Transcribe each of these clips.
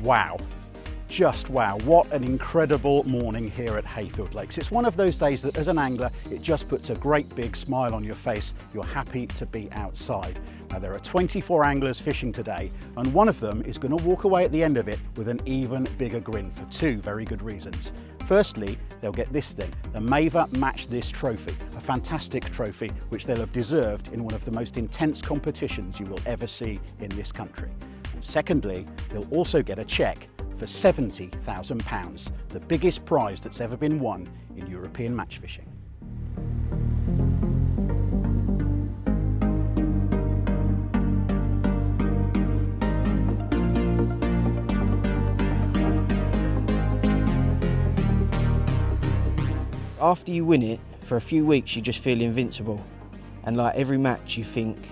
Wow. Just wow, what an incredible morning here at Hayfield Lakes. It's one of those days that as an angler, it just puts a great big smile on your face. You're happy to be outside. Now there are 24 anglers fishing today, and one of them is going to walk away at the end of it with an even bigger grin for two very good reasons. Firstly, they'll get this thing, the Maver Match This trophy, a fantastic trophy which they'll have deserved in one of the most intense competitions you will ever see in this country. And secondly, they'll also get a cheque for £70,000, the biggest prize that's ever been won in European match fishing. After you win it, for a few weeks you just feel invincible, and like every match you think,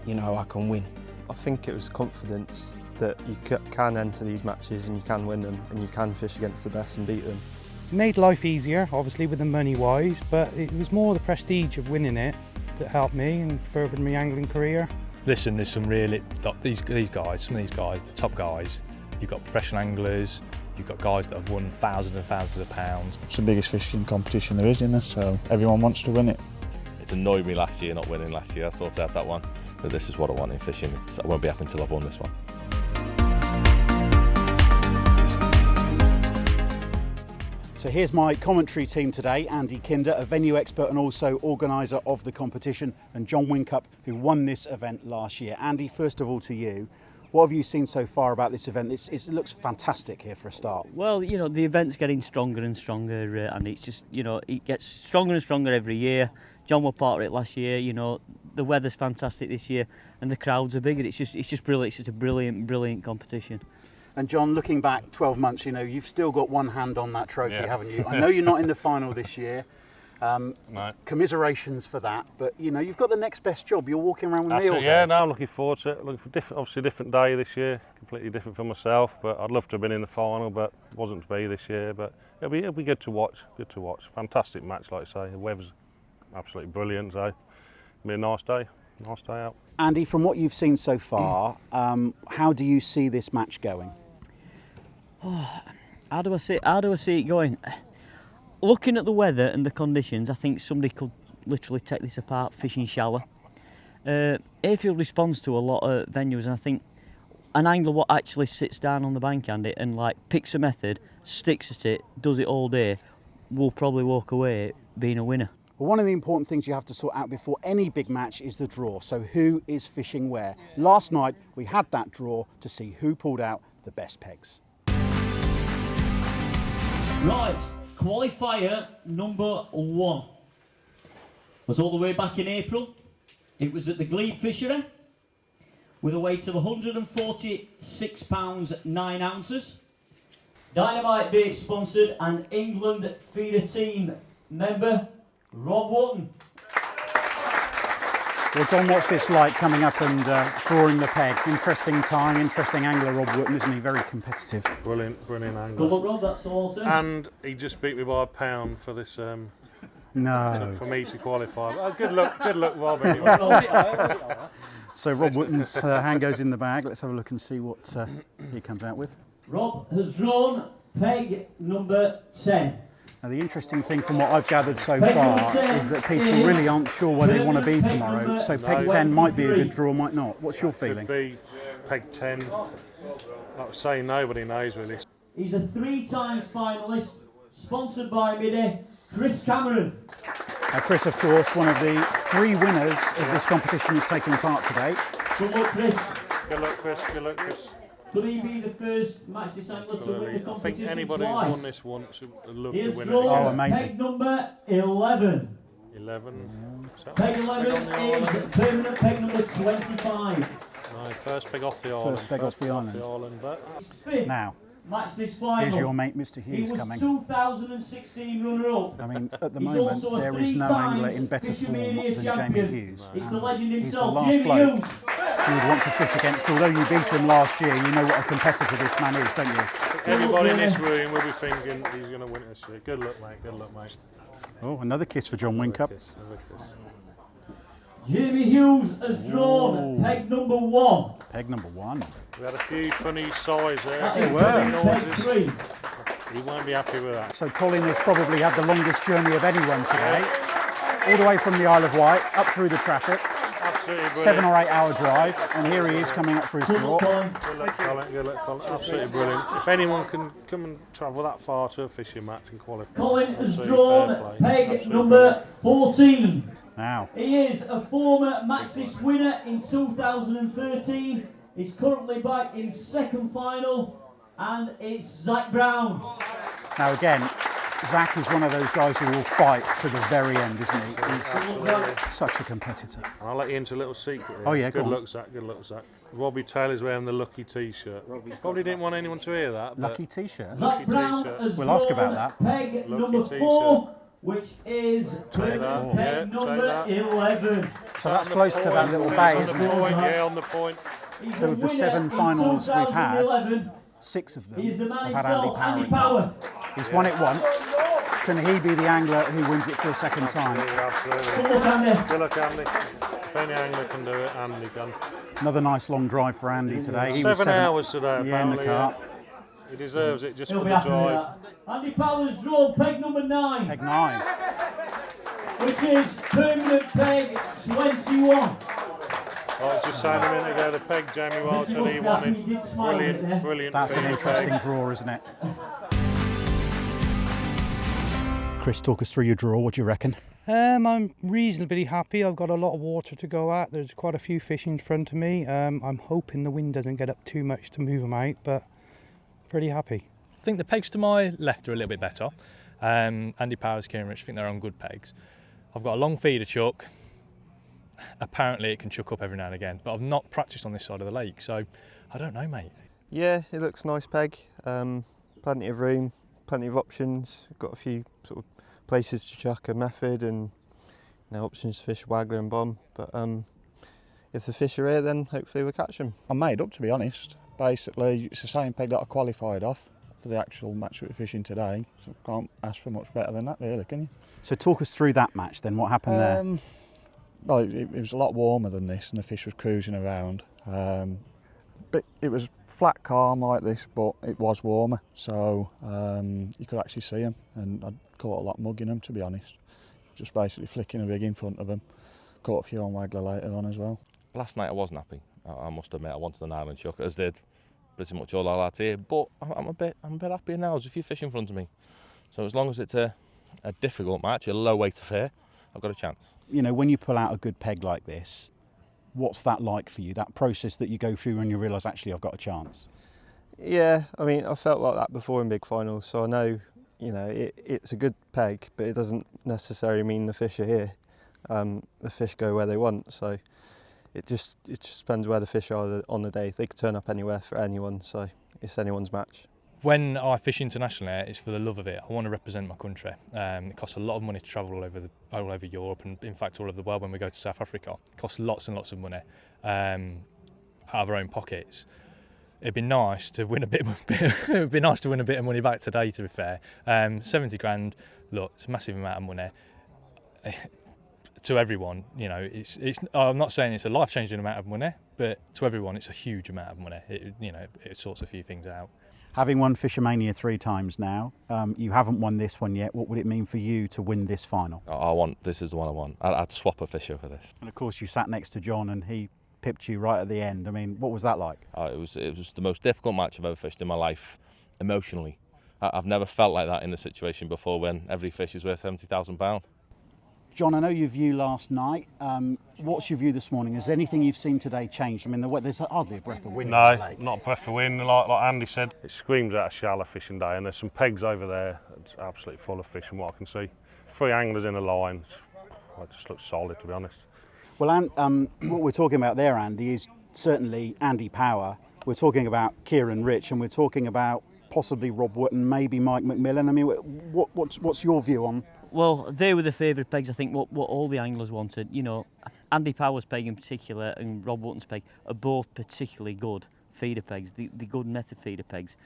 you know, I can win. I think it was confidence that you can enter these matches and you can win them and you can fish against the best and beat them. It made life easier, obviously, with the money wise, but it was more the prestige of winning it that helped me and furthered my angling career. Listen, there's some really, these guys, some of these guys, the top guys, you've got professional anglers, you've got guys that have won thousands and thousands of pounds. It's the biggest fishing competition there is, isn't it? So everyone wants to win it. It annoyed me last year not winning last year. I thought I had that one, but this is what I want in fishing. I won't be happy until I've won this one. So here's my commentary team today, Andy Kinder, a venue expert and also organiser of the competition, and Jon Whincup, who won this event last year. Andy, first of all to you, what have you seen so far about this event? It looks fantastic here for a start. Well, you know, the event's getting stronger and stronger, and it's just, you know, it gets stronger and stronger every year. John was part of it last year, you know, the weather's fantastic this year and the crowds are bigger. It's just brilliant. It's just a brilliant competition. And John, looking back 12 months, you know, you've still got one hand on that trophy, Yeah. haven't you? I know you're not in the final this year. No. Commiserations for that, but you know, you've got the next best job. You're walking around with That's me all it, day. yeah, no, I'm looking forward to it. Looking for obviously a different day this year, completely different for myself, but I'd love to have been in the final, but it wasn't to be this year. But it'll be good to watch, Fantastic match, like I say. The weather's absolutely brilliant, so it'll be a nice day out. Andy, from what you've seen so far, how do you see this match going? How do I see it going? Looking at the weather and the conditions, I think somebody could literally take this apart, fishing shower. Hayfield responds to a lot of venues, and I think an angler what actually sits down on the bank and like picks a method, sticks at it, does it all day, will probably walk away being a winner. Well, one of the important things you have to sort out before any big match is the draw. So who is fishing where? Last night we had that draw to see who pulled out the best pegs. Right, qualifier number 1 was all the way back in April. It was at the Glebe Fishery with a weight of 146 pounds 9 ounces. Dynamite Bait sponsored and England feeder team member Rob Wotton. Well, John, what's this like coming up and drawing the peg? Interesting time, interesting angler, Rob Wotton, isn't he? Very competitive. Brilliant angler. Good luck, Rob, that's all I'll say. And he just beat me by a pound for this. No. For me to qualify. Oh, good luck, Rob. Anyway. So Rob Wotton's hand goes in the bag. Let's have a look and see what he comes out with. Rob has drawn peg number 10. Now, the interesting thing from what I've gathered so far is that people really aren't sure where they want to be tomorrow. So peg 10 might be a good draw, might not. What's your feeling? Could be peg 10. Like I say, nobody knows really. He's a 3 times finalist, sponsored by Midday, Chris Cameron. Now, Chris, of course, one of the 3 winners of this competition is taking part today. Good luck, Chris. Good luck, Chris. Could he be the first match this angler to win the competition? I think anybody who's won this once would love to win it. Oh, amazing. Peg number 11. 11. Peg 11 is permanent peg number 25. No, first peg off the island. First peg off the island. Fifth Now, match this final. here's your mate, Mr. Hughes, coming. He was 2016 runner-up. I mean, at the moment, there is no angler in better form than Jamie Hughes. It's the legend He's the himself, last Jamie bloke Hughes. you would want to fish against. Although you beat him last year, you know what a competitor this man is, don't you? Everybody in this room will be thinking he's going to win this year. Good luck, mate. Oh, another kiss for Jon Whincup. Jamie Hughes has drawn peg number 1. Peg number 1. We had a few funny sighs there. That There is were. peg 3. He won't be happy with that. So Colin has probably had the longest journey of anyone today. All the way from the Isle of Wight, up through the traffic. Absolutely brilliant. 7 or 8 hour drive, and here he is coming up for his draw. Good luck, Colin. Good luck, Colin. Absolutely brilliant. If anyone can come and travel that far to a fishing match and qualify, Colin has absolutely drawn fair play. peg Absolutely number 14. Now, He is a former Match This winner in 2013. He's currently back in second final, and it's Zach Brown. now again, Zach is one of those guys who will fight to the very end, isn't he? He's such a competitor. I'll let you into a little secret here. Oh, yeah, go Good on. luck, Zach. Good luck, Zach. Robbie Taylor's wearing the Lucky T-shirt. Probably didn't want anyone to hear that. but Lucky T-shirt. Zach Brown t-shirt. has We'll ask drawn about that. peg Lucky number t-shirt. 4, which is peg that, yeah, take number that. 11. So that's close to that little bay, on isn't the it? point, yeah, on the point. He's So the of the winner 7 in finals we've had, 2011. 6 of them He is the man have had Andy himself, Power Andy in them. Power. He's won it once. Can he be the angler who wins it for a second time? Absolutely. Good luck, Andy. Good luck, Andy. If any angler can do it, Andy can. Another nice long drive for Andy today. He was 7 hours today, Yeah, in the apparently, car. He deserves it just He'll for be the happy with drive. that. Andy Power's drawn peg number 9, Peg 9. which is permanent peg 21. I was just saying a minute ago, the peg Jamie Wild said he wanted. Brilliant, brilliant. That's an peg. interesting draw, isn't it? Chris, talk us through your draw. What do you reckon? I'm reasonably happy. I've got a lot of water to go at. There's quite a few fish in front of me. I'm hoping the wind doesn't get up too much to move them out, but pretty happy. I think the pegs to my left are a little bit better. Andy Powers, Kieran Rich, I think they're on good pegs. I've got a long feeder chuck. Apparently it can chuck up every now and again, but I've not practiced on this side of the lake, so I don't know, mate. Yeah, it looks nice peg. Plenty of room, plenty of options. Got a few sort of places to chuck a method and options to fish waggler and bomb. But if the fish are here, then hopefully we'll catch them. I'm made up, to be honest. Basically, it's the same peg that I qualified off for the actual match we were fishing today. So can't ask for much better than that, really, can you? So talk us through that match then. What happened there? Well, it was a lot warmer than this, and the fish was cruising around. But it was flat calm like this, but it was warmer, so you could actually see them, and I caught a lot mugging them, to be honest. Just basically flicking a rig in front of them. Caught a few on waggler later on as well. Last night I wasn't happy. I must admit I wanted an island chuck, as did pretty much all our lads here. But I'm a bit happier now. There's a few fish in front of me, so as long as it's a difficult match, a low weight affair, I've got a chance. You know, when you pull out a good peg like this, what's that like for you? That process that you go through when you realise actually I've got a chance. Yeah, I mean, I felt like that before in big finals, so I know, it's a good peg, but it doesn't necessarily mean the fish are here. The fish go where they want, so it just depends where the fish are on the day. They could turn up anywhere for anyone, so it's anyone's match. When I fish internationally, it's for the love of it. I want to represent my country. It costs a lot of money to travel all over Europe, and in fact all over the world. When we go to South Africa, it costs lots and lots of money out of our own pockets. It'd be nice to win a bit. It'd be nice to win a bit of money back today. To be fair, 70 grand. Look, it's a massive amount of money to everyone. It's. I'm not saying it's a life-changing amount of money, but to everyone, it's a huge amount of money. It sorts a few things out. Having won Fishermania 3 times now, you haven't won this one yet. What would it mean for you to win this final? This is the one I want. I'd swap a fisher for this. And of course you sat next to Jon and he pipped you right at the end. I mean, what was that like? It was the most difficult match I've ever fished in my life, emotionally. I've never felt like that in a situation before when every fish is worth £70,000. Jon, I know your view last night. What's your view this morning? Has anything you've seen today changed? I mean, there's hardly a breath of wind. No, in the lake. not a breath of wind. Like Andy said, it screams out a shallow fishing day, and there's some pegs over there. It's absolutely full of fish from what I can see. 3 anglers in a line. It just looks solid, to be honest. Well, what we're talking about there, Andy, is certainly Andy Power. We're talking about Kieran Rich, and we're talking about possibly Rob Wootton, maybe Mike McMillan. I mean, what's your view on? Well, they were the favourite pegs, I think, what all the anglers wanted. Andy Power's peg in particular and Rob Wootton's peg are both particularly good feeder pegs, the good method feeder pegs.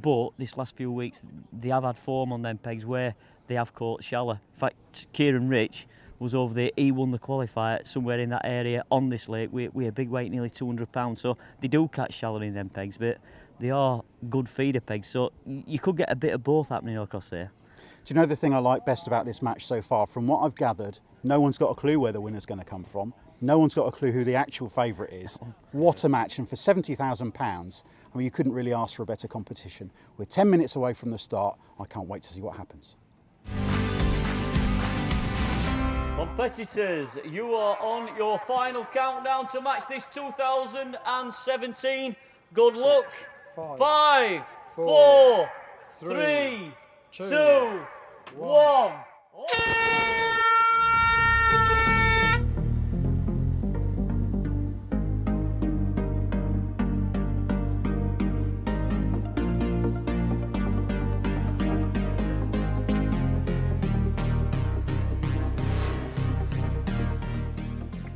But this last few weeks, they have had form on them pegs where they have caught shallow. In fact, Kieran Rich was over there. He won the qualifier somewhere in that area on this lake with a big weight, nearly 200 pounds. So they do catch shallow in them pegs, but they are good feeder pegs. So you could get a bit of both happening across there. Do you know the thing I like best about this match so far? From what I've gathered, no one's got a clue where the winner's going to come from. No one's got a clue who the actual favourite is. What a match. And for £70,000, I mean, you couldn't really ask for a better competition. We're 10 minutes away from the start. I can't wait to see what happens. Competitors, you are on your final countdown to match this 2017. Good luck. 5, 4, 3, 2, 1.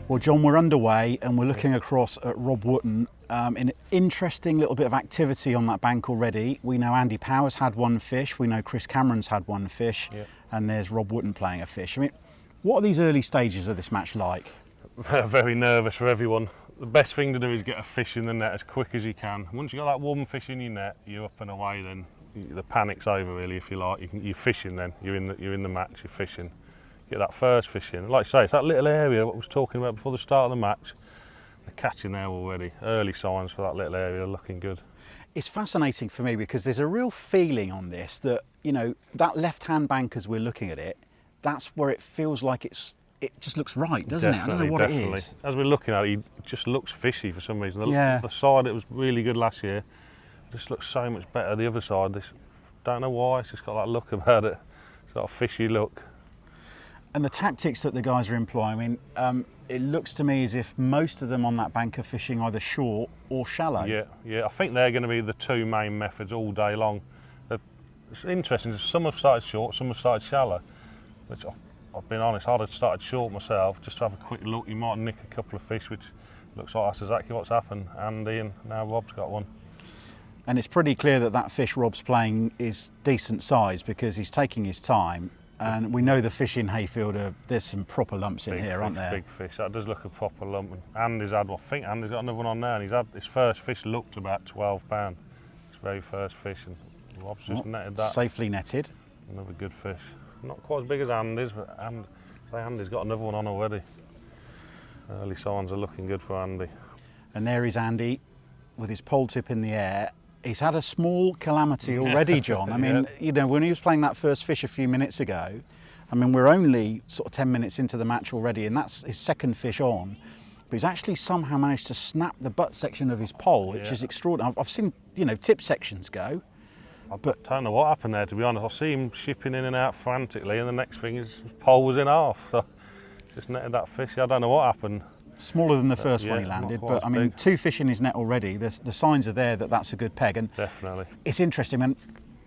Well, John, we're underway and we're looking across at Rob Wootton. An interesting little bit of activity on that bank already. We know Andy Power's had one fish, we know Chris Cameron's had one fish, and there's Rob Wootton playing a fish. I mean, what are these early stages of this match like? Very nervous for everyone. The best thing to do is get a fish in the net as quick as you can. Once you've got that one fish in your net, you're up and away then. The panic's over really, if you like. You're fishing then, you're in the match, you're fishing. Get that first fish in. Like I say, it's that little area what I was talking about before the start of the match. They're catching there already. Early signs for that little area looking good. It's fascinating for me because there's a real feeling on this that, you know, that left-hand bank as we're looking at it, that's where it feels like it just looks right, doesn't it? I don't know what it is. As we're looking at it, it just looks fishy for some reason. The side that was really good last year just looks so much better. The other side, don't know why, it's just got that look about it. It's got a fishy look. And the tactics that the guys are employing, I mean, it looks to me as if most of them on that bank are fishing either short or shallow. Yeah. I think they're going to be the two main methods all day long. It's interesting, some have started short, some have started shallow. Which I've been honest, I'd have started short myself, just to have a quick look. You might nick a couple of fish, which looks like that's exactly what's happened. Andy and now Rob's got one. And it's pretty clear that that fish Rob's playing is decent size because he's taking his time. And we know the fish in Hayfield, there's some proper lumps in here, aren't there? Big fish, that does look a proper lump. And Andy's had, I think Andy's got another one on there, and he's had his first fish looked about 12 pound. His very first fish, and Rob's just netted that. Safely netted. Another good fish. Not quite as big as Andy's, but Andy's got another one on already. Early signs are looking good for Andy. And there is Andy with his pole tip in the air. He's had a small calamity already, John. I mean, you know, when he was playing that first fish a few minutes ago, I mean, we're only sort of 10 minutes into the match already, and that's his second fish on. But he's actually somehow managed to snap the butt section of his pole, which is extraordinary. I've seen, you know, tip sections go. I don't know what happened there, to be honest. I see him shipping in and out frantically, and the next thing his pole was in half. So just netted that fish. I don't know what happened. Smaller than the first one he landed, but I mean, two fish in his net already. The signs are there that that's a good peg. And definitely. It's interesting, man.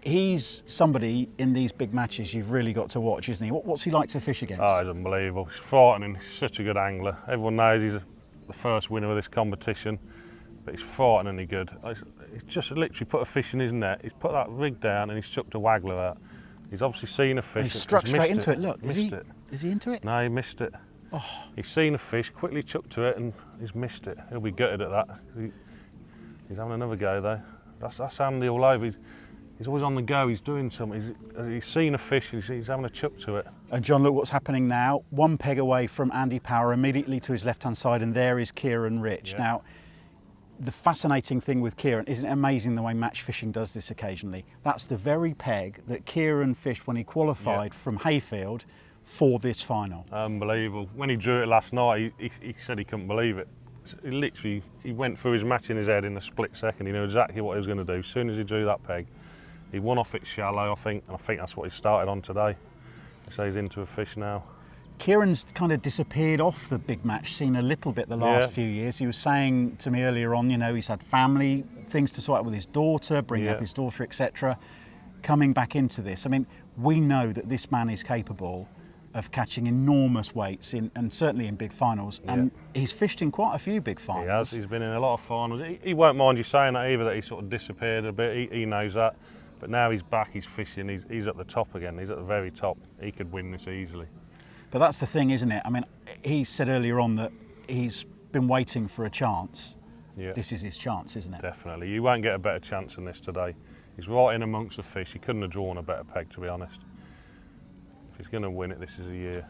He's somebody in these big matches you've really got to watch, isn't he? What's he like to fish against? Oh, he's unbelievable. He's frightening. He's such a good angler. Everyone knows he's the first winner of this competition, but he's frighteningly good. He's just literally put a fish in his net. He's put that rig down and he's chucked a waggler out. He's obviously seen a fish. And he struck straight into it. Look, is he into it? No, he missed it. Oh. He's seen a fish, quickly chucked to it, and he's missed it. He'll be gutted at that. He's having another go though. That's Andy all over. He's always on the go. He's doing something. He's seen a fish. He's having a chuck to it. And John, look what's happening now. One peg away from Andy Power, immediately to his left-hand side, and there is Kieran Rich. Yeah. Now, the fascinating thing with Kieran, isn't it amazing the way match fishing does this occasionally? That's the very peg that Kieran fished when he qualified from Hayfield for this final. Unbelievable. When he drew it last night, he said he couldn't believe it. He went through his match in his head in a split second. He knew exactly what he was going to do. As soon as he drew that peg, he won off it shallow, I think, and I think that's what he started on today. So he's into a fish now. Kieran's kind of disappeared off the big match scene a little bit the last few years. He was saying to me earlier on, you know, he's had family things to sort out with his daughter, bringing up his daughter, etc. Coming back into this, I mean, we know that this man is capable of catching enormous weights and certainly in big finals, and he's fished in quite a few big finals. He has. He's been in a lot of finals. He won't mind you saying that either, that he sort of disappeared a bit. He knows that, but now he's back. He's fishing. He's at the top again. He's at the very top. He could win this easily. But that's the thing, isn't it? I mean, he said earlier on that he's been waiting for a chance. Yeah. This is his chance, isn't it? Definitely. You won't get a better chance than this today. He's right in amongst the fish. He couldn't have drawn a better peg, to be honest. If he's going to win it, this is a year.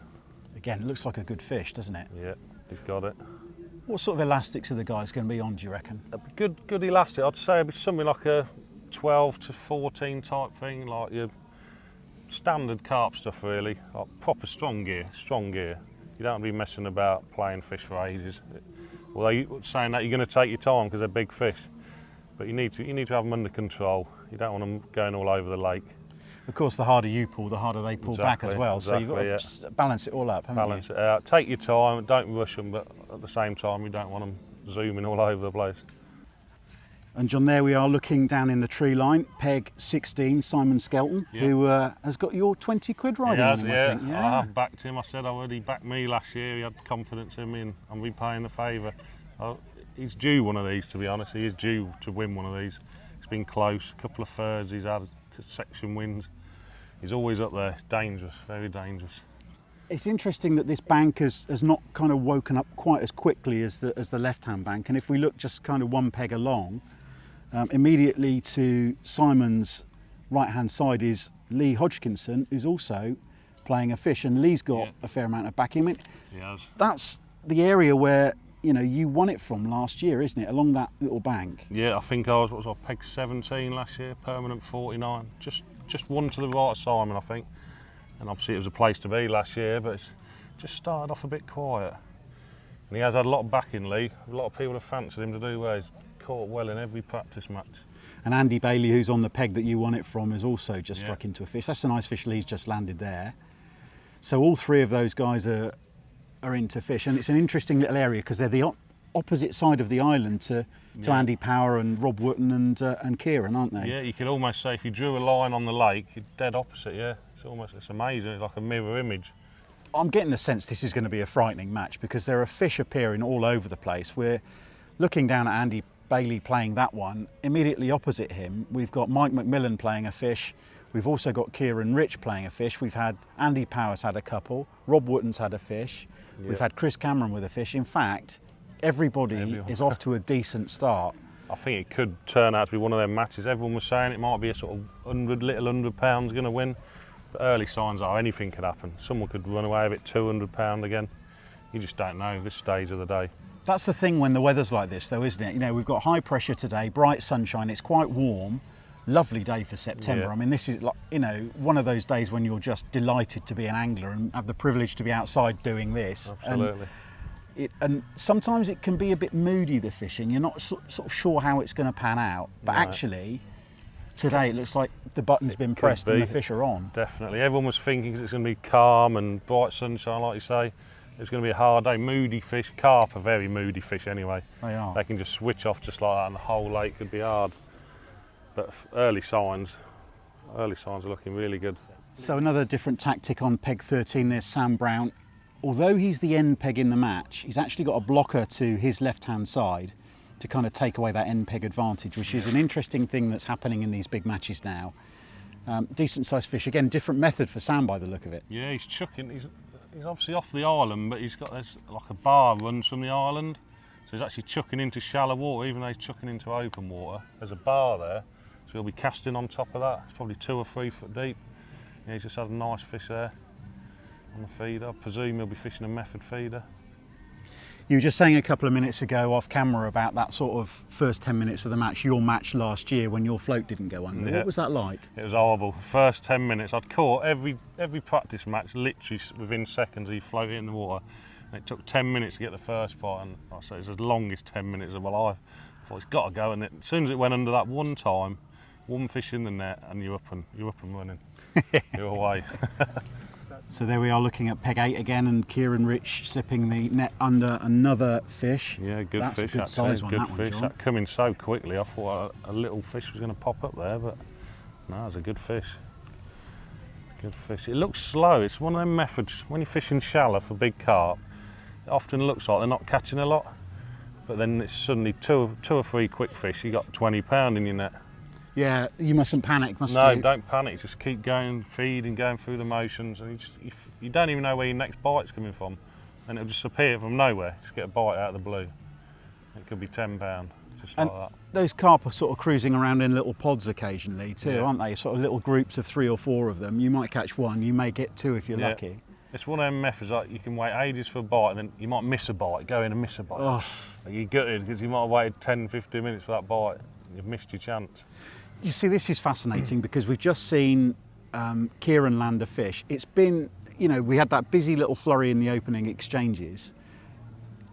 Again, it looks like a good fish, doesn't it? Yeah, he's got it. What sort of elastics are the guys going to be on, do you reckon? A good elastic. I'd say it'd be something like a 12 to 14 type thing, like your standard carp stuff, really. Like proper strong gear. You don't be messing about playing fish for ages. Although saying that, you're going to take your time because they're big fish, but you need to have them under control. You don't want them going all over the lake. Of course, the harder you pull, the harder they pull back as well. Exactly, so you've got to balance it all up, haven't you? Balance it out. Take your time. Don't rush them, but at the same time, you don't want them zooming all over the place. And John, there we are looking down in the tree line, peg 16, Simon Skelton, who has got your 20 quid riding on him, I think. Yeah, I have backed him. I said already he backed me last year. He had confidence in me and I'm repaying the favour. He's due one of these, to be honest. He is due to win one of these. It's been close, a couple of thirds, he's had section wins. He's always up there. It's dangerous, very dangerous. It's interesting that this bank has not kind of woken up quite as quickly as the left-hand bank. And if we look just kind of one peg along, immediately to Simon's right-hand side is Lee Hodgkinson, who's also playing a fish, and Lee's got a fair amount of backing. I mean, he has. That's the area where you won it from last year, isn't it? Along that little bank. Yeah, I think I was peg 17 last year, permanent 49. Just one to the right of Simon, I think. And obviously it was a place to be last year, but it's just started off a bit quiet. And he has had a lot of backing, Lee. A lot of people have fancied him to do well. He's caught well in every practice match. And Andy Bailey, who's on the peg that you won it from, has also just struck into a fish. That's a nice fish Lee's just landed there. So all three of those guys are into fish, and it's an interesting little area because they're the opposite side of the island to Andy Power and Rob Wootton and Kieran, aren't they? Yeah, you could almost say if you drew a line on the lake, you're dead opposite. Yeah, it's amazing. It's like a mirror image. I'm getting the sense this is going to be a frightening match because there are fish appearing all over the place. We're looking down at Andy Bailey playing that one. Immediately opposite him, we've got Mike McMillan playing a fish. We've also got Kieran Rich playing a fish. We've had Andy Power's had a couple. Rob Wootton's had a fish. We've had Chris Cameron with a fish. In fact, everyone is off to a decent start. I think it could turn out to be one of their matches. Everyone was saying it might be a sort of £100 going to win. But early signs are anything could happen. Someone could run away with it, £200 again. You just don't know this stage of the day. That's the thing when the weather's like this though, isn't it? We've got high pressure today, bright sunshine, it's quite warm. Lovely day for September. Yeah. I mean, this is like, one of those days when you're just delighted to be an angler and have the privilege to be outside doing this. Absolutely. And sometimes it can be a bit moody, the fishing. You're not sort of sure how it's going to pan out. But actually, today it looks like the button's been pressed and the fish are on. Definitely. Everyone was thinking because it's going to be calm and bright sunshine, like you say. It's going to be a hard day. Moody fish. Carp are very moody fish anyway. They are. They can just switch off just like that and the whole lake could be hard. But early signs are looking really good. So another different tactic on peg 13, there's Sam Brown. Although he's the end peg in the match, he's actually got a blocker to his left-hand side to kind of take away that end peg advantage, which is an interesting thing that's happening in these big matches now. Decent sized fish. Again, different method for Sam by the look of it. Yeah, he's chucking. He's obviously off the island, but he's got this like a bar runs from the island. So he's actually chucking into shallow water, even though he's chucking into open water. There's a bar there, so he'll be casting on top of that. It's probably 2 or 3 foot deep. Yeah, he's just had a nice fish there on the feeder. I presume he'll be fishing a method feeder. You were just saying a couple of minutes ago off camera about that sort of first 10 minutes of the match, your match last year when your float didn't go under. Yeah. What was that like? It was horrible. First 10 minutes, I'd caught every practice match literally within seconds he floated in the water. And it took 10 minutes to get the first bite, and I say it's the longest 10 minutes of my life. I thought it's got to go, and as soon as it went under that one time, one fish in the net, and you're up and running. You're away. So there we are looking at peg 8 again, and Kieran Rich slipping the net under another fish. Yeah, good That's fish. That's a good size one, good that fish. one, John. That coming so quickly, I thought a little fish was going to pop up there, but no, it's a good fish. Good fish. It looks slow. It's one of them methods, when you're fishing shallow for big carp, it often looks like they're not catching a lot, but then it's suddenly two or three quick fish, you got £20 in your net. Yeah, you mustn't panic, must No, you? don't panic. Just keep going, feeding, going through the motions, and you don't even know where your next bite's coming from, and it'll just appear from nowhere. Just get a bite out of the blue. It could be £10, just And like that. those carp are sort of cruising around in little pods occasionally too, Yeah. aren't they? Sort of little groups of 3 or 4 of them. You might catch one, you may get 2 if you're Yeah. lucky. It's one of them methods, like you can wait ages for a bite, and then you might miss a bite, go in and miss a bite. Oh. You're gutted because you might have waited 10, 15 minutes for that bite. You've missed your chance. You see, this is fascinating because we've just seen Kieran land a fish. It's been, we had that busy little flurry in the opening exchanges.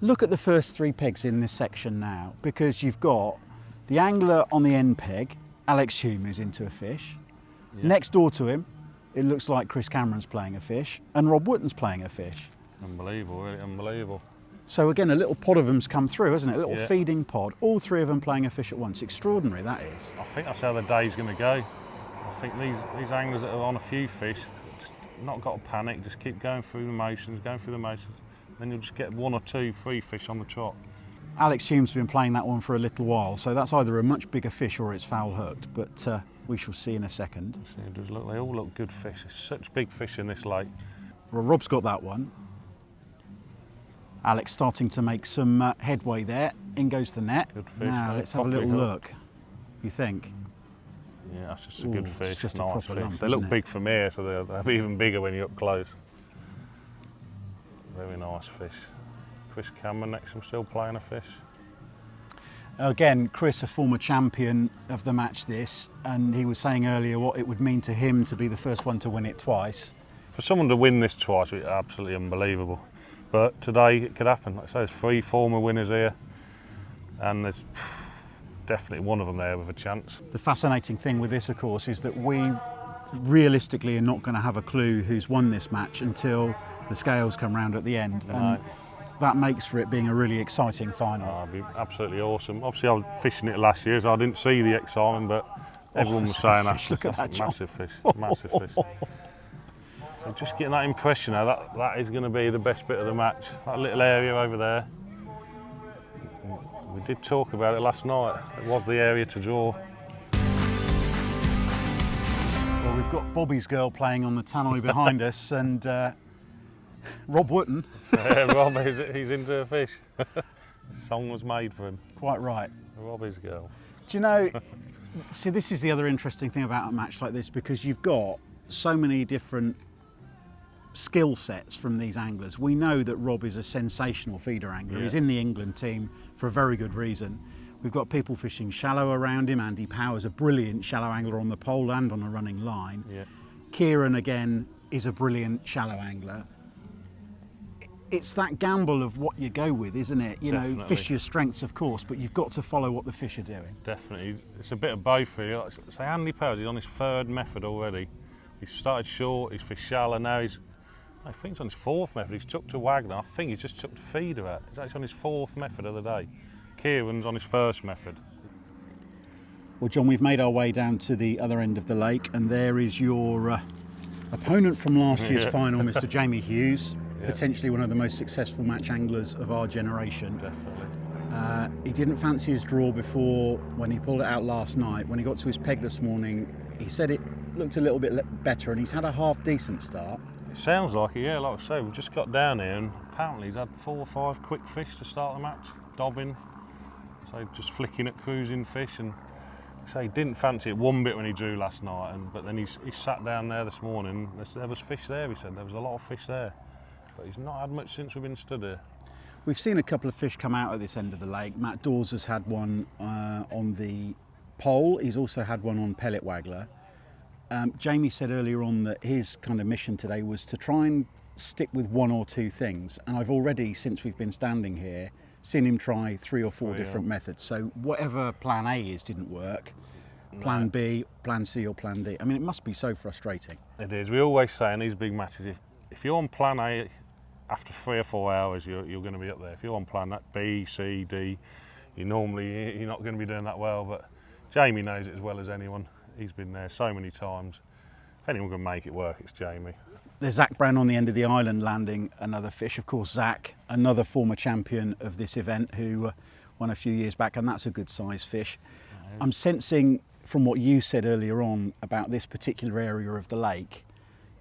Look at the first 3 pegs in this section now, because you've got the angler on the end peg, Alex Hughes, who's into a fish. Yeah. Next door to him, it looks like Chris Cameron's playing a fish, and Rob Wootton's playing a fish. Unbelievable, really unbelievable. So again, a little pod of them's come through, hasn't it? A little Yeah. feeding pod. All 3 of them playing a fish at once. Extraordinary, that is. I think that's how the day's going to go. I think these anglers that are on a few fish, just not got to panic, just keep going through the motions, then you'll just get 1 or 2, 3 fish on the trot. Alex Humes has been playing that one for a little while, so that's either a much bigger fish or it's foul hooked, but we shall see in a second. They all look good fish. There's such big fish in this lake. Well, Rob's got that one. Alex starting to make some headway there. In goes the net. Good fish, Now eh? let's have a Properly little hooked. look. You think? Yeah, that's just a Ooh, good it's fish. just a nice proper fish. lump, They look isn't it? big from here, so they'll be even bigger when you're up close. Very nice fish. Chris Cameron next to him, still playing a fish. Again, Chris, a former champion of the Match This, and he was saying earlier what it would mean to him to be the first one to win it twice. For someone to win this twice, it's absolutely unbelievable. But today it could happen. Like I say, there's 3 former winners here, and there's definitely one of them there with a chance. The fascinating thing with this, of course, is that we realistically are not going to have a clue who's won this match until the scales come round at the end. And that makes for it being a really exciting final. It'd be absolutely awesome. Obviously, I was fishing it last year, so I didn't see the excitement, but everyone was that's a saying good fish. Look at that, Jon. massive fish, massive fish. So just getting that impression now, that is going to be the best bit of the match. That little area over there. We did talk about it last night. It was the area to draw. Well, we've got Bobby's girl playing on the tannoy behind us, and Rob Wootton. Rob, he's into a fish. The song was made for him. Quite right. Robbie's girl. Do you know, see, this is the other interesting thing about a match like this, because you've got so many different skill sets from these anglers. We know that Rob is a sensational feeder angler. Yeah. He's in the England team for a very good reason. We've got people fishing shallow around him. Andy Power's a brilliant shallow angler on the pole and on a running line. Yeah. Kieran, again, is a brilliant shallow angler. It's that gamble of what you go with, isn't it? You know, Definitely. fish your strengths, of course, but you've got to follow what the fish are doing. Definitely. It's a bit of both really. Like, say Andy Powers, he's on his 3rd method already. He started short, he's fished shallow, now I think he's on his 4th method. He's chucked a Wagner. I think he's just chucked a feeder out. He's actually on his 4th method of the day. Kieran's on his 1st method. Well, John, we've made our way down to the other end of the lake, and there is your opponent from last year's Yeah. final, Mr. Jamie Hughes, Yeah. potentially one of the most successful match anglers of our generation. Definitely. He didn't fancy his draw before when he pulled it out last night. When he got to his peg this morning, he said it looked a little bit better, and he's had a half decent start. It sounds like it, yeah. Like I say, we've just got down here and apparently he's had 4 or 5 quick fish to start the match. Dobbing, so just flicking at cruising fish, and say he didn't fancy it one bit when he drew last night, but then he sat down there this morning. There was fish there, he said. There was a lot of fish there, but he's not had much since we've been stood here. We've seen a couple of fish come out at this end of the lake. Matt Dawes has had one on the pole. He's also had one on pellet waggler. Jamie said earlier on that his kind of mission today was to try and stick with 1 or 2 things. And I've already, since we've been standing here, seen him try 3 or 4 different methods. So whatever plan A is didn't work. Plan B, plan C or plan D. I mean, it must be so frustrating. It is. We always say in these big matches, if you're on plan A, after 3 or 4 hours, you're going to be up there. If you're on plan B, C, D, you're not going to be doing that well. But Jamie knows it as well as anyone. He's been there so many times. If anyone can make it work, it's Jamie. There's Zach Brown on the end of the island landing another fish. Of course, Zach, another former champion of this event who won a few years back, and that's a good size fish. I'm sensing from what you said earlier on about this particular area of the lake,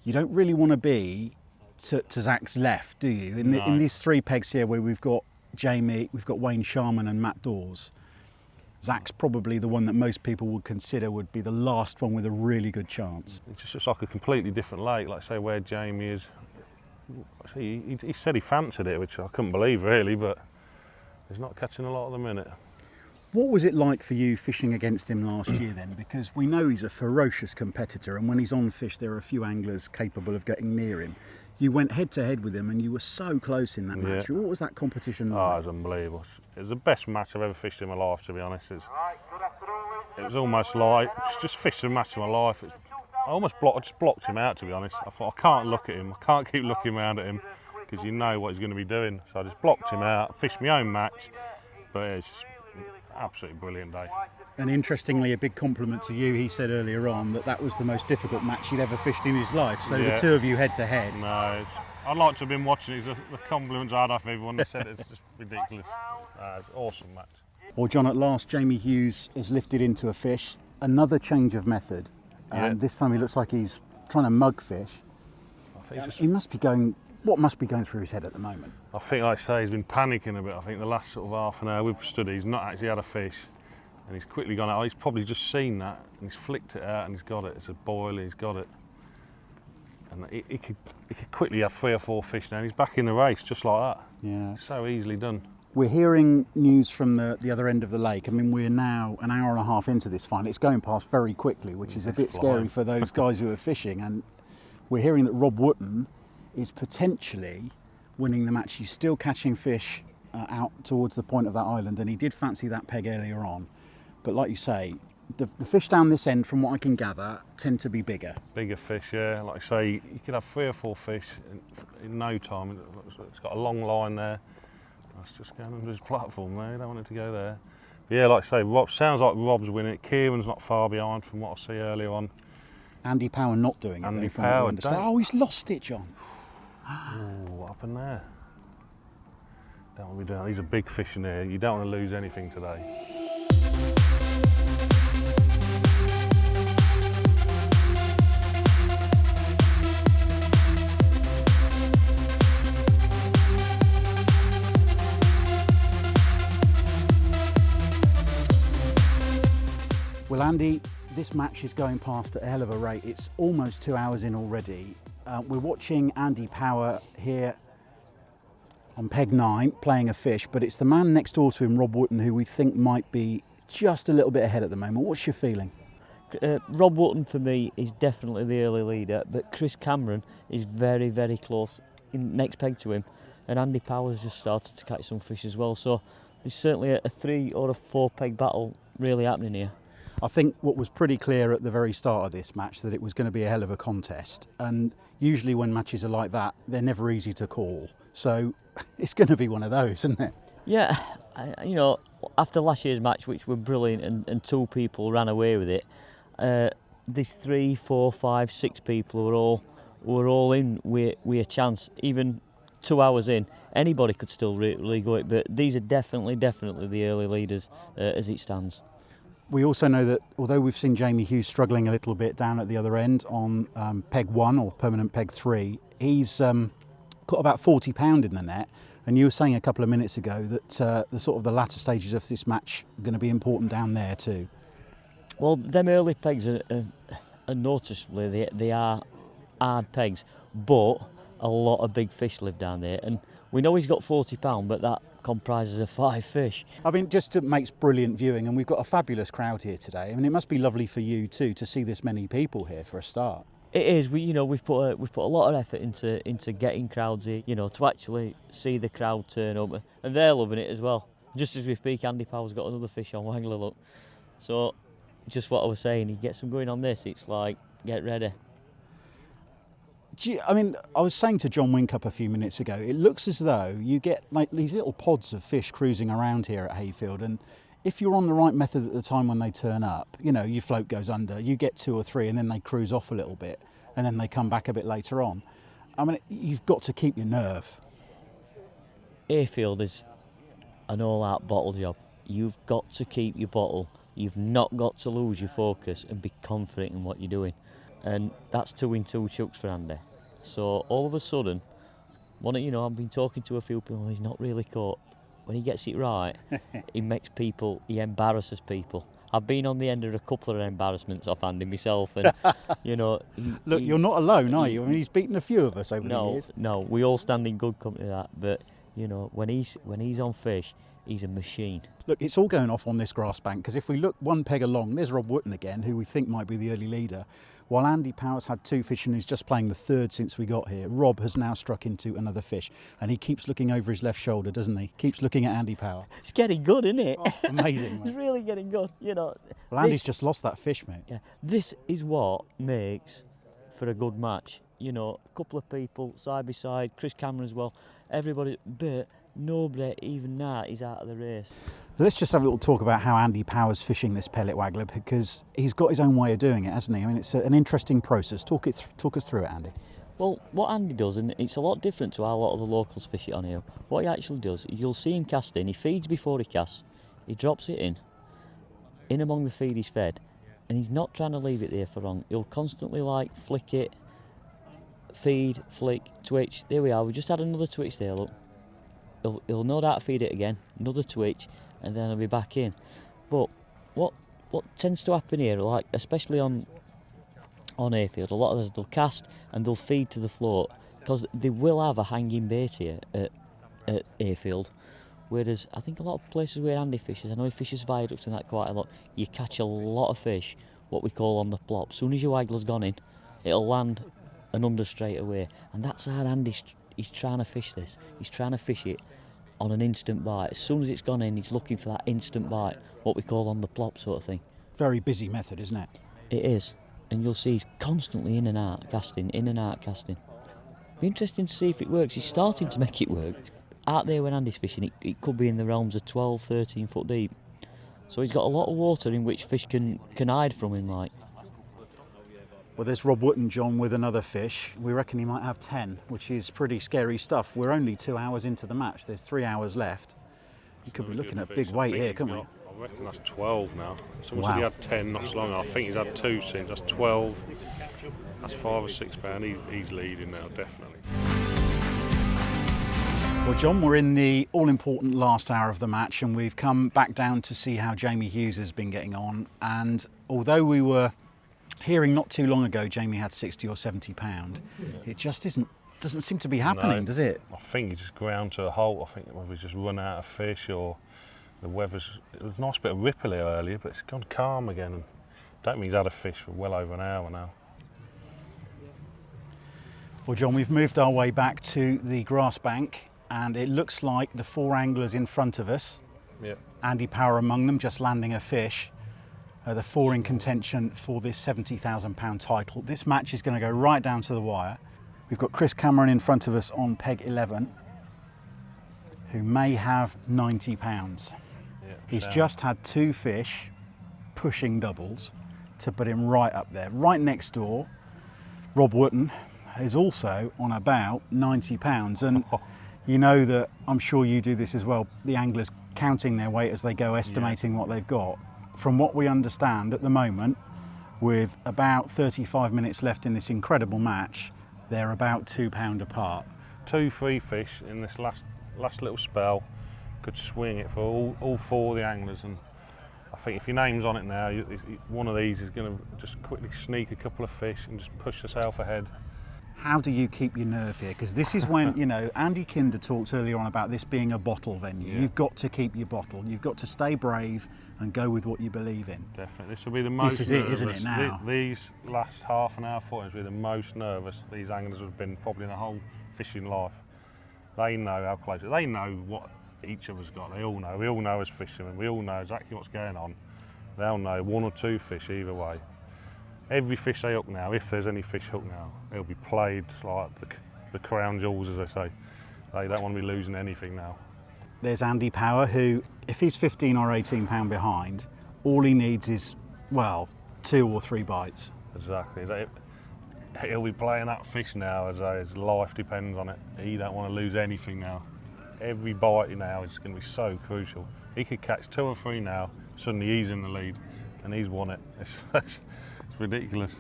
you don't really want to be to Zach's left, do you? In these 3 pegs here where we've got Jamie, we've got Wayne Sharman and Matt Dawes, Zach's probably the one that most people would consider would be the last one with a really good chance. It's just looks like a completely different lake, like say where Jamie is. He said he fancied it, which I couldn't believe really, but he's not catching a lot at the minute. What was it like for you fishing against him last year then? Because we know he's a ferocious competitor, and when he's on fish there are a few anglers capable of getting near him. You went head to head with him and you were so close in that match. What was that competition like? Oh, it was unbelievable. It was the best match I've ever fished in my life, to be honest. It was almost like just fished a match of my life. I just blocked him out, to be honest. I thought, I can't look at him. I can't keep looking around at him because you know what he's going to be doing. So I just blocked him out, fished my own match. But it's just an absolutely brilliant day. And interestingly, a big compliment to you. He said earlier on that was the most difficult match he'd ever fished in his life. So the 2 of you head to head. No, I'd like to have been watching it. The compliments I had off everyone. They said it's just ridiculous. It's an awesome match. Well, John, at last, Jamie Hughes has lifted into a fish. Another change of method. This time he looks like he's trying to mug fish. He must be going. What must be going through his head at the moment? I think, like I say, he's been panicking a bit. I think the last sort of half an hour we've stood, he's not actually had a fish, and he's quickly gone out. He's probably just seen that and he's flicked it out and he's got it. It's a boil. He's got it, and he could quickly have 3 or 4 fish now. And he's back in the race just like that. Yeah, so easily done. We're hearing news from the other end of the lake. I mean, we're now an hour and a half into this final. It's going past very quickly, which is a bit scary for those guys who are fishing. And we're hearing that Rob Wootton is potentially winning the match. He's still catching fish out towards the point of that island, and he did fancy that peg earlier on. But like you say, the fish down this end, from what I can gather, tend to be bigger. Bigger fish, yeah. Like I say, you could have 3 or 4 fish in no time. It's got a long line there. That's just going under his platform there. You don't want it to go there. But yeah, like I say, sounds like Rob's winning it. Kieran's not far behind from what I see earlier on. Andy Power not doing it. Andy Power. Oh, he's lost it, John. Oh, what happened there? Don't want to be doing. These are big fish in here. You don't want to lose anything today. Well, Andy, this match is going past at a hell of a rate. It's almost 2 hours in already. We're watching Andy Power here on peg 9 playing a fish, but it's the man next door to him, Rob Wootton, who we think might be just a little bit ahead at the moment. What's your feeling? Rob Wootton for me is definitely the early leader, but Chris Cameron is very, very close in next peg to him, and Andy Power's just started to catch some fish as well. So there's certainly a 3 or a 4 peg battle really happening here. I think what was pretty clear at the very start of this match that it was going to be a hell of a contest, and usually when matches are like that, they're never easy to call. So it's going to be one of those, isn't it? Yeah, you know, after last year's match, which were brilliant, and 2 people ran away with it, these 3, 4, 5, 6 people were all in with a chance. Even 2 hours in, anybody could still really go it, but these are definitely the early leaders as it stands. We also know that although we've seen Jamie Hughes struggling a little bit down at the other end on peg 1 or permanent peg 3, he's got about 40 pound in the net. And you were saying a couple of minutes ago that the latter stages of this match are going to be important down there too. Well, them early pegs are noticeably, they are hard pegs, but a lot of big fish live down there. And we know he's got 40 pound, but that comprises of 5 fish. I mean, just makes brilliant viewing, and we've got a fabulous crowd here today. I mean, it must be lovely for you too to see this many people here for a start. It is. We've put a lot of effort into getting crowds here. You know, to actually see the crowd turn up, and they're loving it as well. Just as we speak, Andy Power's got another fish on Wangler, look. So, just what I was saying, he gets them going on this. It's like, get ready. I mean, I was saying to Jon Whincup a few minutes ago, it looks as though you get like these little pods of fish cruising around here at Hayfield, and if you're on the right method at the time when they turn up, you know, your float goes under, you get 2 or 3 and then they cruise off a little bit and then they come back a bit later on. I mean, you've got to keep your nerve. Hayfield is an all-out bottle job. You've got to keep your bottle You've not got to lose your focus and be confident in what you're doing. And that's 2 in 2 chucks for Andy. So all of a sudden, I've been talking to a few people, he's not really caught. When he gets it right, he embarrasses people. I've been on the end of a couple of embarrassments off Andy myself, and Look, you're not alone, are you? I mean, he's beaten a few of us over the years. No, we all stand in good company of that. But when he's on fish, he's a machine. Look, it's all going off on this grass bank, because if we look one peg along, there's Rob Wootton again, who we think might be the early leader. While Andy Power's had 2 fish and he's just playing the 3rd since we got here, Rob has now struck into another fish, and he keeps looking over his left shoulder, doesn't he? Keeps looking at Andy Power. It's getting good, isn't it? Oh, amazing, mate. It's really getting good, Well, Andy's just lost that fish, mate. Yeah, this is what makes for a good match. A couple of people side by side, Chris Cameron as well, everybody, but nobody even now is out of the race. So let's just have a little talk about how Andy Power's fishing this pellet waggler, because he's got his own way of doing it, hasn't he? I mean, it's an interesting process. Talk us through it, Andy. Well, what Andy does, and it's a lot different to how a lot of the locals fish it on here, what he actually does, you'll see him casting, he feeds before he casts, he drops it in among the feed he's fed, and he's not trying to leave it there for long. He'll constantly flick it, feed, flick, twitch. There we are, we just had another twitch there, look. He'll no doubt feed it again, another twitch, and then he'll be back in. But what tends to happen here, especially on Hayfield, a lot of us, they'll cast and they'll feed to the float, because they will have a hanging bait here at Hayfield. Whereas I think a lot of places where Andy fishes, I know he fishes viaducts and that quite a lot, you catch a lot of fish, what we call on the plop. As soon as your waggler's gone in, it'll land and under straight away. And that's how Andy's he's trying to fish this. He's trying to fish it on an instant bite. As soon as it's gone in, he's looking for that instant bite, what we call on the plop sort of thing. Very busy method, isn't it? It is. And you'll see he's constantly in and out casting, in and out casting. Be interesting to see if it works. He's starting to make it work. Out there when Andy's fishing, it could be in the realms of 12, 13 foot deep. So he's got a lot of water in which fish can hide from him, like. Well, there's Rob Wootton, John, with another fish. We reckon he might have 10, which is pretty scary stuff. We're only 2 hours into the match. There's 3 hours left. You could be looking at big weight here, couldn't we? I reckon that's 12 now. Someone Wow. said he had 10 not so long ago. I think he's had 2 since. That's 12. That's 5 or 6 pound. He's leading now, definitely. Well, John, we're in the all-important last hour of the match, and we've come back down to see how Jamie Hughes has been getting on. And although we were hearing not too long ago Jamie had 60 or 70 pound, it just doesn't seem to be happening, does it? I think he just ground to a halt. I think whether he's just run out of fish or the weather's. It was a nice bit of ripple here earlier, but it's gone calm again. And I don't think he's had a fish for well over an hour now. Well, John, we've moved our way back to the grass bank, and it looks like the 4 anglers in front of us, Yep. Andy Power among them, just landing a fish. The 4 in contention for this £70,000 title. This match is going to go right down to the wire. We've got Chris Cameron in front of us on peg 11, who may have 90 pounds. Yep, He's sound. just had 2 fish pushing doubles to put him right up there. Right next door, Rob Wootton is also on about 90 pounds. And you know that, I'm sure you do this as well, the anglers counting their weight as they go, estimating what they've got. From what we understand at the moment, with about 35 minutes left in this incredible match, they're about £2 apart. 2 free fish in this last little spell could swing it for all 4 of the anglers, and I think if your name's on it now, one of these is going to just quickly sneak a couple of fish and just push yourself ahead. How do you keep your nerve here? Because this is when, you know, Andy Kinder talked earlier on about this being a bottle venue. Yeah. You've got to keep your bottle. You've got to stay brave and go with what you believe in. Definitely, this will be the most This is it, nervous. isn't it, now? These last half an hour footings will be the most nervous these anglers have been probably in their whole fishing life. They know how close, they know what each of us got. They all know, we all know as fishermen, we all know exactly what's going on. They'll know 1 or 2 fish either way. Every fish they hook now, if there's any fish hooked now, it'll be played like the crown jewels, as they say. They don't want to be losing anything now. There's Andy Power, who, if he's 15 or 18 pound behind, all he needs is, well, 2 or 3 bites. Exactly. He'll be playing that fish now as his life depends on it. He don't want to lose anything now. Every bite now is going to be so crucial. He could catch 2 or 3 now, suddenly he's in the lead and he's won it. It's ridiculous.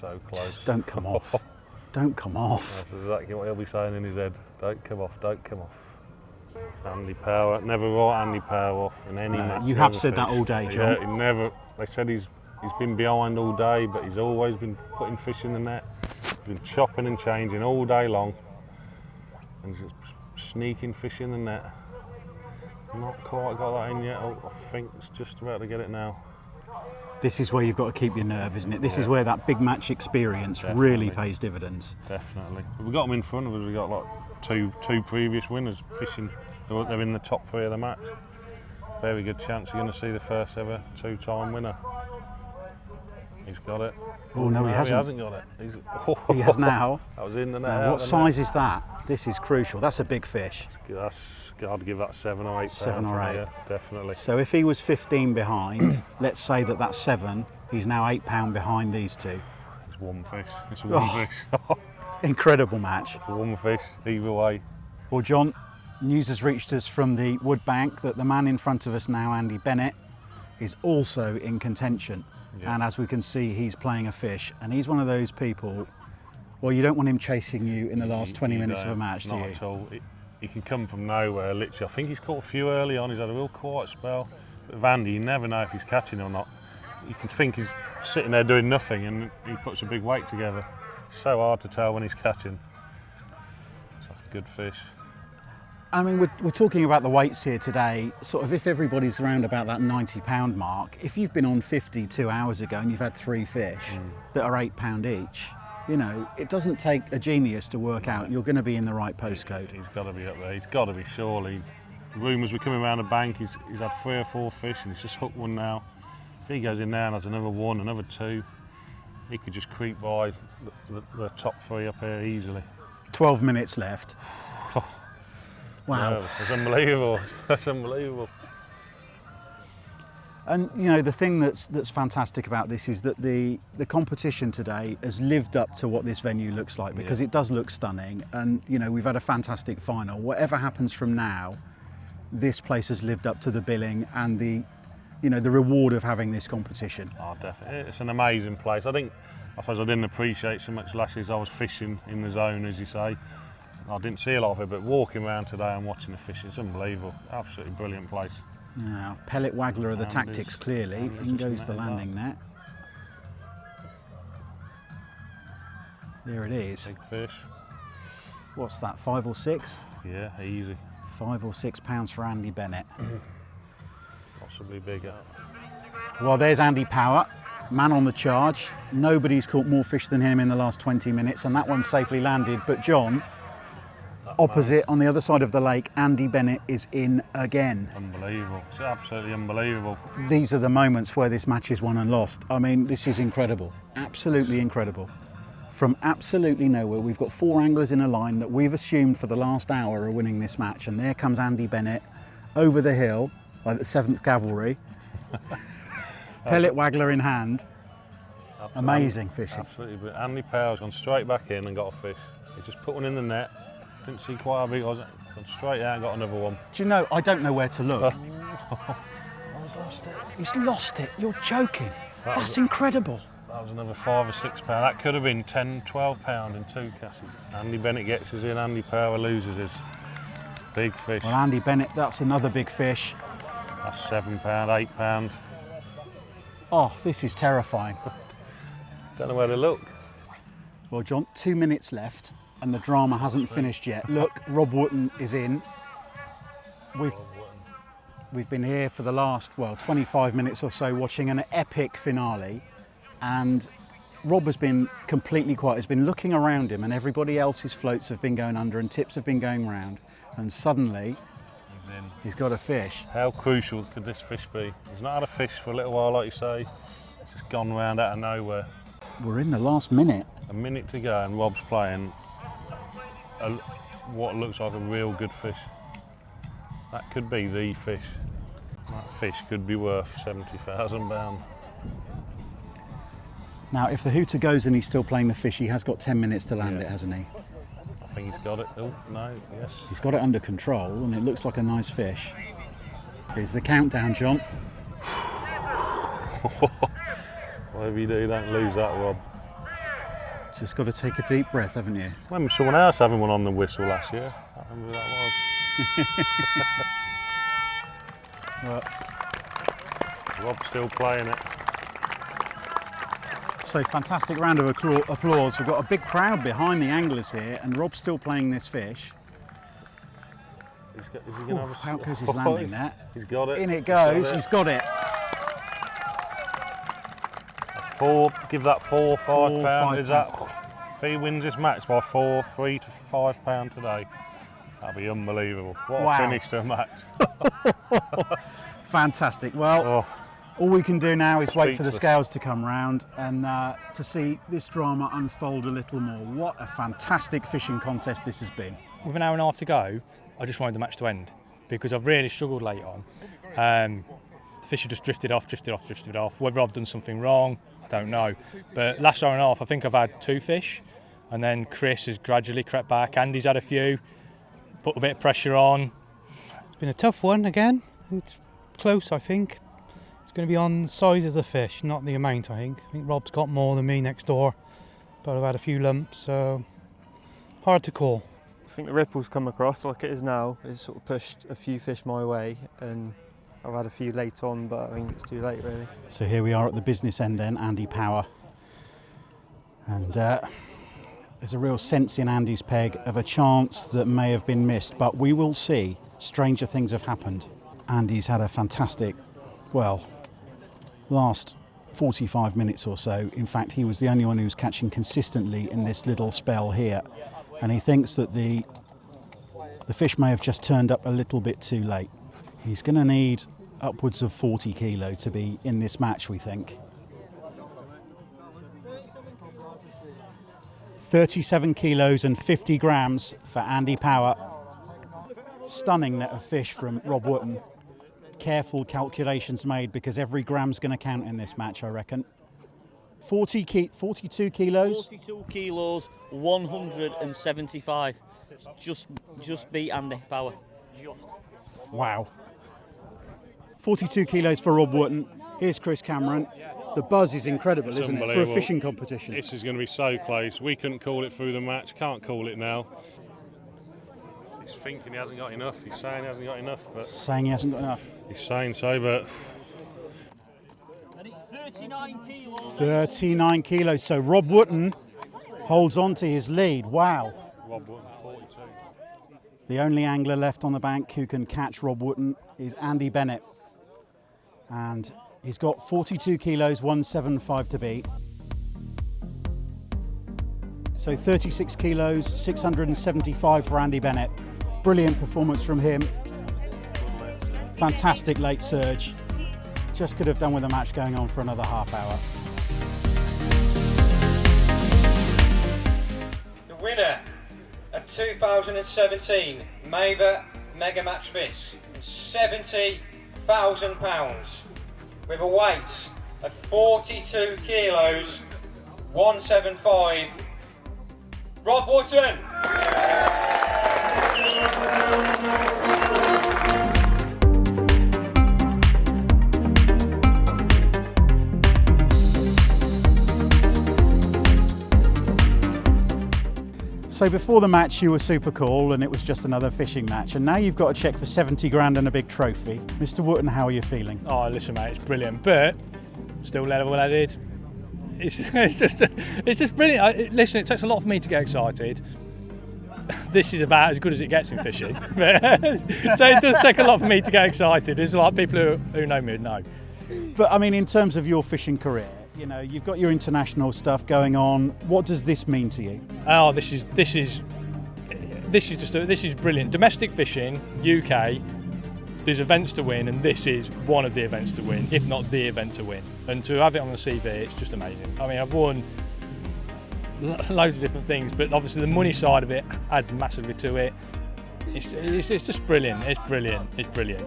So close. Just don't come off. Don't come off. That's exactly what he'll be saying in his head. Don't come off, don't come off. Andy Power, never wrought Andy Power off in any match. You have said that all day, John. Yeah, he never. They said he's been behind all day, but he's always been putting fish in the net. He's been chopping and changing all day long, and just sneaking fish in the net. Not quite got that in yet. I think it's just about to get it now. This is where you've got to keep your nerve, isn't it? This is where that big match experience really pays dividends. Definitely. We've got them in front of us. We've got like two previous winners fishing. They're in the top 3 of the match. Very good chance you're going to see the first ever 2-time winner. He's got it. Oh no, he hasn't. He hasn't got it. He has now. That was in the net. Now, what size is that? This is crucial. That's a big fish. I'd give that 7 or 8 pounds. 7 or 8. Yeah, definitely. So if he was 15 behind, let's say that's 7, he's now 8 pound behind these two. It's one fish. It's one fish. Incredible match. It's one fish, either way. Well, John, news has reached us from the wood bank that the man in front of us now, Andy Bennett, is also in contention. Yeah. And as we can see, he's playing a fish, and he's one of those people, well, you don't want him chasing you in the last 20 minutes of a match, do you? Not at all. He can come from nowhere, literally. I think he's caught a few early on. He's had a real quiet spell. But with Andy, you never know if he's catching or not. You can think he's sitting there doing nothing, and he puts a big weight together. It's so hard to tell when he's catching. It's like a good fish. I mean, we're talking about the weights here today. Sort of, if everybody's around about that 90 pound mark, if you've been on 50 2 hours ago and you've had 3 fish that are 8 pound each, you know, it doesn't take a genius to work out you're going to be in the right postcode. He's got to be up there. He's got to be, surely. Rumours were coming around the bank. He's had 3 or 4 fish and he's just hooked one now. If he goes in there and has another 1, another 2, he could just creep by the top 3 up here easily. 12 minutes left. Wow. No, that's unbelievable. That's unbelievable. And you know, the thing that's fantastic about this is that the competition today has lived up to what this venue looks like, because it does look stunning. And you know, we've had a fantastic final. Whatever happens from now, this place has lived up to the billing and the reward of having this competition. Oh, definitely. It's an amazing place. I suppose I didn't appreciate so much last year as I was fishing in the zone, as you say. I didn't see a lot of it, but walking around today and watching the fishing, it's unbelievable. Absolutely brilliant place. Now, pellet waggler are the tactics, clearly. In goes the landing net. There it is. Big fish. What's that, 5 or 6? Yeah, easy. 5 or 6 pounds for Andy Bennett. Possibly bigger. Well, there's Andy Power, man on the charge. Nobody's caught more fish than him in the last 20 minutes, and that one safely landed. But John, opposite on the other side of the lake, Andy Bennett is in again. Unbelievable. It's absolutely unbelievable. These are the moments where this match is won and lost. I mean, this is incredible. Absolutely incredible. From absolutely nowhere, we've got 4 anglers in a line that we've assumed for the last hour are winning this match, and there comes Andy Bennett over the hill, like the 7th Cavalry, pellet waggler in hand. Absolutely. Amazing fishing. Absolutely, but Andy Power's gone straight back in and got a fish. He just put one in the net. Didn't see quite how big it was. Gone straight out and got another one. Do you know, I don't know where to look. He's lost it. He's lost it. You're joking. That's incredible. That was another 5 or 6 pound. That could have been 10, 12 pound in 2 casts. Andy Bennett gets his in, Andy Power loses his. Big fish. Well, Andy Bennett, that's another big fish. That's 7 pound, 8 pound. Oh, this is terrifying. Don't know where to look. Well, John, 2 minutes left. And the drama hasn't finished yet. Look, Rob Wootton is in. We've been here for the last, 25 minutes or so watching an epic finale, and Rob has been completely quiet. He's been looking around him, and everybody else's floats have been going under and tips have been going round, and suddenly he's got a fish. How crucial could this fish be? He's not had a fish for a little while, like you say. It's just gone round out of nowhere. We're in the last minute. A minute to go, and Rob's playing what looks like a real good fish. That could be the fish. That fish could be worth £70,000. Now, if the hooter goes and he's still playing the fish, he has got 10 minutes to land it, hasn't he? I think he's got it. Oh, no, yes. He's got it under control, and it looks like a nice fish. Here's the countdown, John. Whatever you do, don't lose that, Rob. Just got to take a deep breath, haven't you? I remember someone else having one on the whistle last year. I can't remember who that was. Rob's still playing it. So fantastic round of applause. We've got a big crowd behind the anglers here, and Rob's still playing this fish. Is he gonna have a out goes his landing net. He's got it. In it goes, he's got it. That's four, give that £4, £5. £5. Is that, if he wins this match by £3 to £5 today, that'll be unbelievable. What a finish to a match. Fantastic. Well, all we can do now is wait for the scales to come round and to see this drama unfold a little more. What a fantastic fishing contest this has been. With an hour and a half to go, I just wanted the match to end because I've really struggled late on. The fish have just drifted off. Whether I've done something wrong, I don't know. But last hour and a half, I think I've had 2 fish, and then Chris has gradually crept back. Andy's had a few, put a bit of pressure on. It's been a tough one again. It's close, I think. It's going to be on the size of the fish, not the amount, I think. I think Rob's got more than me next door, but I've had a few lumps, so hard to call. I think the ripple's come across like it is now. It's sort of pushed a few fish my way, and I've had a few late on, but I think it's too late really. So here we are at the business end then, Andy Power. And there's a real sense in Andy's peg of a chance that may have been missed, but we will see. Stranger things have happened. Andy's had a fantastic, well, last 45 minutes or so. In fact, he was the only one who was catching consistently in this little spell here. And he thinks that the fish may have just turned up a little bit too late. He's going to need upwards of 40 kilo to be in this match, we think. 37 kilos and 50 grams for Andy Power. Stunning net of fish from Rob Wootton. Careful calculations made because every gram's going to count in this match, I reckon. 42 kilos. 42 kilos, 175. Just beat Andy Power. Just. Wow. 42 kilos for Rob Wootton. Here's Chris Cameron. The buzz is incredible, isn't it, for a fishing competition? This is going to be so close. We couldn't call it through the match, can't call it now. He's thinking he hasn't got enough. He's saying he hasn't got enough. But saying he hasn't got enough. He's saying so, but... And it's 39 kilos. 39 kilos. So Rob Wootton holds on to his lead. Wow. Rob Wootton, 42. The only angler left on the bank who can catch Rob Wootton is Andy Bennett. And he's got 42 kilos, 175 to beat. So 36 kilos, 675 for Andy Bennett. Brilliant performance from him. Fantastic late surge. Just could have done with the match going on for another half hour. The winner of 2017 Maver Mega Match This, £70,000 with a weight of 42 kilos, 175. Rob Wootton. So before the match you were super cool and it was just another fishing match, and now you've got a check for 70 grand and a big trophy. Mr. Wootton, how are you feeling? Oh, listen mate, it's brilliant, but still level-headed. It's just brilliant. Listen, it takes a lot for me to get excited. This is about as good as it gets in fishing. So it does take a lot for me to get excited. It's like people who know me would know. But I mean, in terms of your fishing career, you know, you've got your international stuff going on. What does this mean to you? Oh, this is brilliant. Domestic fishing, UK. There's events to win, and this is one of the events to win, if not the event to win. And to have it on the CV, it's just amazing. I mean, I've won loads of different things, but obviously the money side of it adds massively to it. It's just brilliant. It's brilliant. It's brilliant.